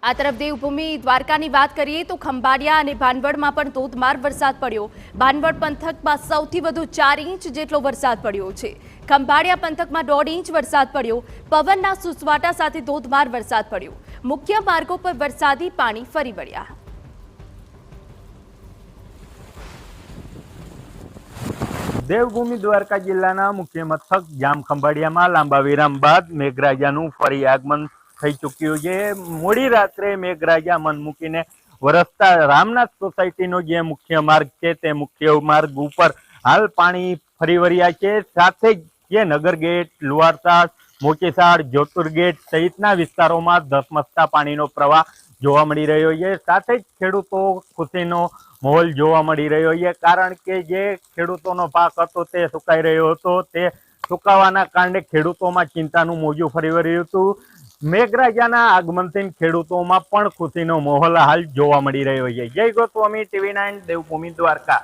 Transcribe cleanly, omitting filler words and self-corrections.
આ તરફ દેવભૂમિ દ્વારકાની વાત કરીએ તો ખંભાળિયા અને ભાનવડમાં પણ ધોધમાર વરસાદ પડ્યો। ભાનવડ પંથકમાં સૌથી વધુ 4 ઇંચ જેટલો વરસાદ પડ્યો છે। ખંભાળિયા પંથકમાં 1.5 ઇંચ વરસાદ પડ્યો। પવનના સુસવાટા સાથે ધોધમાર વરસાદ પડ્યો। મુખ્ય માર્ગો પર વરસાદી પાણી ફરી વળ્યા। દેવભૂમિ દ્વારકા જિલ્લાના મુખ્ય મથક જામ ખંભાળિયામાં લાંબા વિરામ બાદ મેઘરાજાનું ફરી આગમન થઈ ચૂક્યું છે। મોડી રાત્રે મેઘરાજા મન મૂકીને વરસતા રામનાથ સોસાયટીનો જે મુખ્ય માર્ગ છે તે મુખ્ય માર્ગ ઉપર હાલ પાણી ફરી વળ્યા છે। સાથે જ જે નગર ગેટ, લુવારસાડ, મોચીસાડ, જોતુર ગેટ સહિતના વિસ્તારોમાં ધસમસતા પાણીનો પ્રવાહ જોવા મળી રહ્યો છે। સાથે જ ખેડૂતો ખુશીનો માહોલ જોવા મળી રહ્યો છે, કારણ કે જે ખેડૂતોનો પાક હતો તે સુકાઈ રહ્યો હતો, તે સુકાવાના કારણે ખેડૂતોમાં ચિંતાનું મોજું ફરી વળ્યું હતું। મેઘરાજાના આગમનથી ખેડૂતોમાં પણ ખુશીનો માહોલ હાલ જોવા મળી રહ્યો છે। જય ગોસ્વામી, TV9 દેવભૂમિ દ્વારકા।